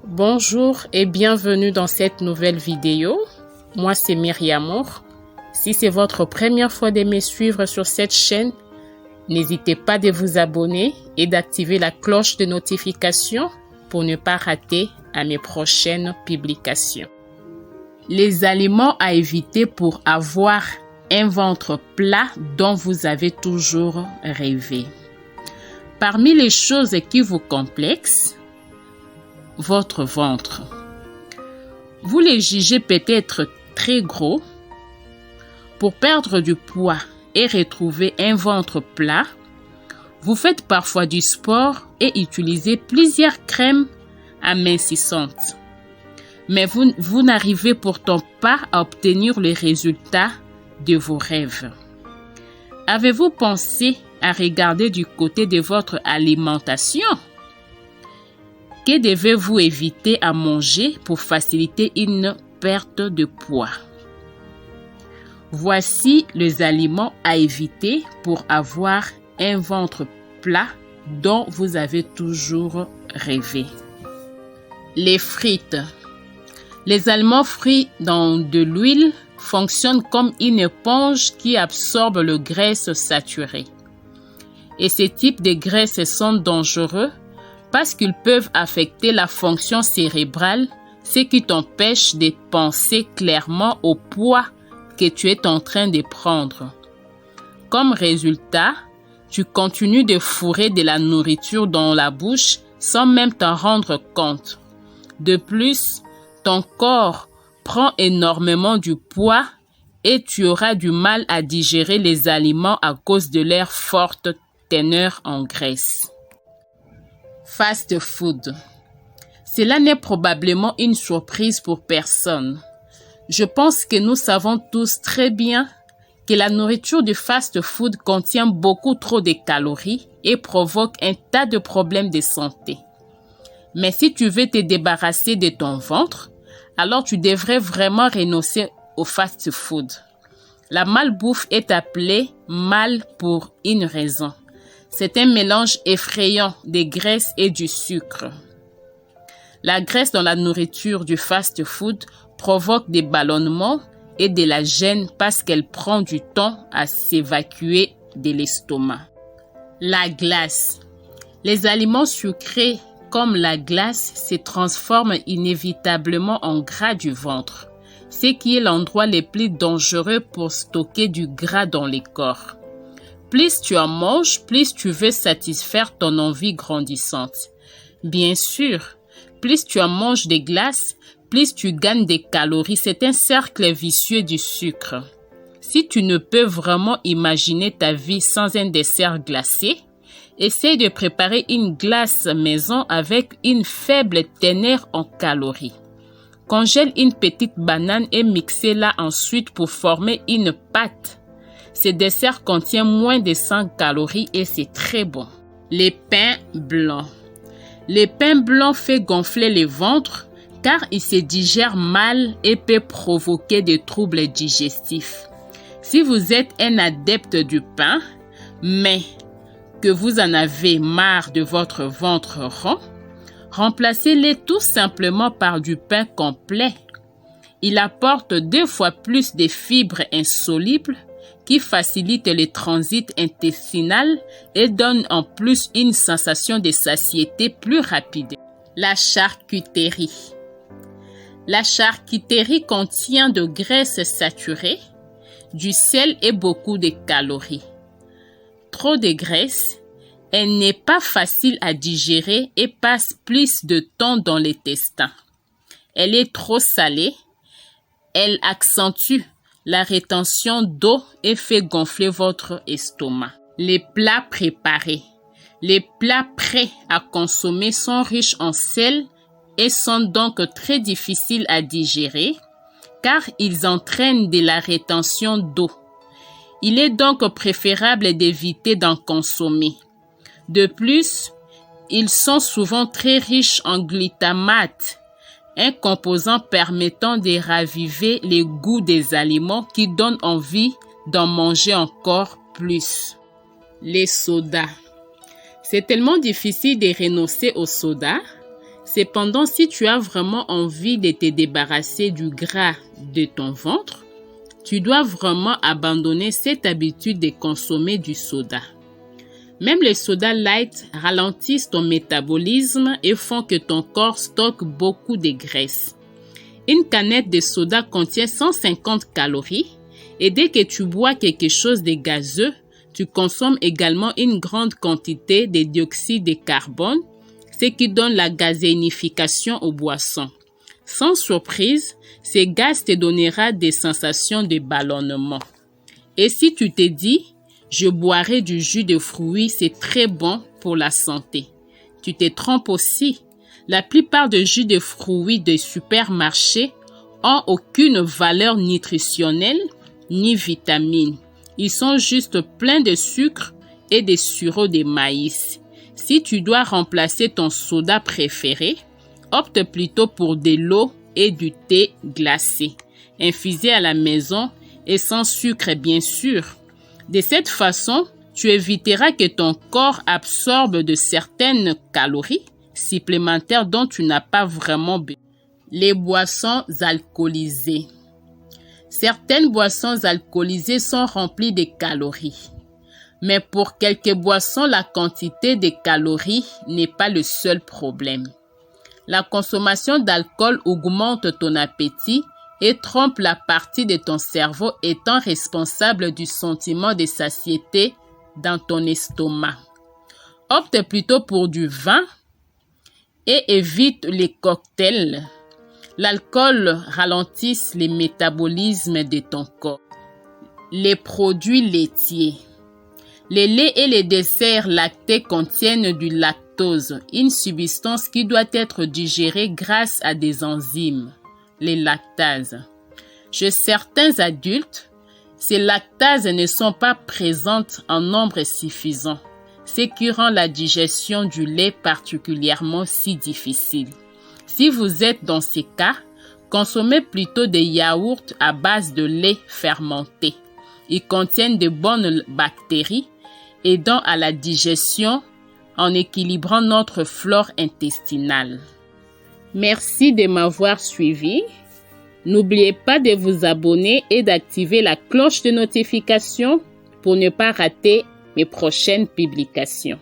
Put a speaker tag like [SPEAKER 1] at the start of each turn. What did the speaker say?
[SPEAKER 1] Bonjour et bienvenue dans cette nouvelle vidéo. Moi c'est Myriamour. Si c'est votre première fois de me suivre sur cette chaîne, n'hésitez pas de vous abonner et d'activer la cloche de notification pour ne pas rater à mes prochaines publications. Les aliments à éviter pour avoir un ventre plat dont vous avez toujours rêvé. Parmi les choses qui vous complexent, votre ventre. Vous les jugez peut-être très gros. Pour perdre du poids et retrouver un ventre plat, vous faites parfois du sport et utilisez plusieurs crèmes amincissantes. Mais vous n'arrivez pourtant pas à obtenir les résultats de vos rêves. Avez-vous pensé à regarder du côté de votre alimentation? Que devez-vous éviter à manger pour faciliter une perte de poids? Voici les aliments à éviter pour avoir un ventre plat dont vous avez toujours rêvé. Les frites. Les aliments frits dans de l'huile fonctionnent comme une éponge qui absorbe le graisse saturée. Et ces types de graisses sont dangereux parce qu'ils peuvent affecter la fonction cérébrale, ce qui t'empêche de penser clairement au poids que tu es en train de prendre. Comme résultat, tu continues de fourrer de la nourriture dans la bouche sans même t'en rendre compte. De plus, ton corps prend énormément du poids et tu auras du mal à digérer les aliments à cause de leur forte teneur en graisse. Fast food. Cela n'est probablement une surprise pour personne. Je pense que nous savons tous très bien que la nourriture du fast food contient beaucoup trop de calories et provoque un tas de problèmes de santé. Mais si tu veux te débarrasser de ton ventre, alors tu devrais vraiment renoncer au fast food. La malbouffe est appelée mal pour une raison. C'est un mélange effrayant de graisse et du sucre. La graisse dans la nourriture du fast-food provoque des ballonnements et de la gêne parce qu'elle prend du temps à s'évacuer de l'estomac. La glace. Les aliments sucrés comme la glace se transforment inévitablement en gras du ventre, ce qui est l'endroit le plus dangereux pour stocker du gras dans le corps. Plus tu en manges, plus tu veux satisfaire ton envie grandissante. Bien sûr, plus tu en manges des glaces, plus tu gagnes des calories. C'est un cercle vicieux du sucre. Si tu ne peux vraiment imaginer ta vie sans un dessert glacé, essaye de préparer une glace maison avec une faible teneur en calories. Congèle une petite banane et mixez-la ensuite pour former une pâte. Ce dessert contient moins de 100 calories et c'est très bon. Les pains blancs. Le pain blanc fait gonfler le ventre car il se digère mal et peut provoquer des troubles digestifs. Si vous êtes un adepte du pain, mais que vous en avez marre de votre ventre rond, remplacez-le tout simplement par du pain complet. Il apporte 2 fois plus de fibres insolubles qui facilite le transit intestinal et donne en plus une sensation de satiété plus rapide. La charcuterie. La charcuterie contient de graisses saturées, du sel et beaucoup de calories. Trop de graisse, elle n'est pas facile à digérer et passe plus de temps dans l'intestin. Elle est trop salée, elle accentue la rétention d'eau et fait gonfler votre estomac. Les plats préparés. Les plats prêts à consommer sont riches en sel et sont donc très difficiles à digérer car ils entraînent de la rétention d'eau. Il est donc préférable d'éviter d'en consommer. De plus, ils sont souvent très riches en glutamate, un composant permettant de raviver les goûts des aliments qui donne envie d'en manger encore plus. Les sodas. C'est tellement difficile de renoncer au soda. Cependant, si tu as vraiment envie de te débarrasser du gras de ton ventre, tu dois vraiment abandonner cette habitude de consommer du soda. Même les sodas light ralentissent ton métabolisme et font que ton corps stocke beaucoup de graisse. Une canette de soda contient 150 calories et dès que tu bois quelque chose de gazeux, tu consommes également une grande quantité de dioxyde de carbone, ce qui donne la gazénification aux boissons. Sans surprise, ces gaz te donnera des sensations de ballonnement. Et si tu te dis, je boirai du jus de fruits, c'est très bon pour la santé, tu te trompes aussi. La plupart des jus de fruits de supermarché ont aucune valeur nutritionnelle ni vitamine. Ils sont juste pleins de sucre et de sirop de maïs. Si tu dois remplacer ton soda préféré, opte plutôt pour de l'eau et du thé glacé, infusé à la maison et sans sucre bien sûr. De cette façon, tu éviteras que ton corps absorbe de certaines calories supplémentaires dont tu n'as pas vraiment besoin. Les boissons alcoolisées. Certaines boissons alcoolisées sont remplies de calories. Mais pour quelques boissons, la quantité de calories n'est pas le seul problème. La consommation d'alcool augmente ton appétit et trompe la partie de ton cerveau étant responsable du sentiment de satiété dans ton estomac. Opte plutôt pour du vin et évite les cocktails. L'alcool ralentit le métabolisme de ton corps. Les produits laitiers. Les laits et les desserts lactés contiennent du lactose, une substance qui doit être digérée grâce à des enzymes, les lactases. Chez certains adultes, ces lactases ne sont pas présentes en nombre suffisant, ce qui rend la digestion du lait particulièrement si difficile. Si vous êtes dans ces cas, consommez plutôt des yaourts à base de lait fermenté. Ils contiennent de bonnes bactéries, aidant à la digestion en équilibrant notre flore intestinale. Merci de m'avoir suivi. N'oubliez pas de vous abonner et d'activer la cloche de notification pour ne pas rater mes prochaines publications.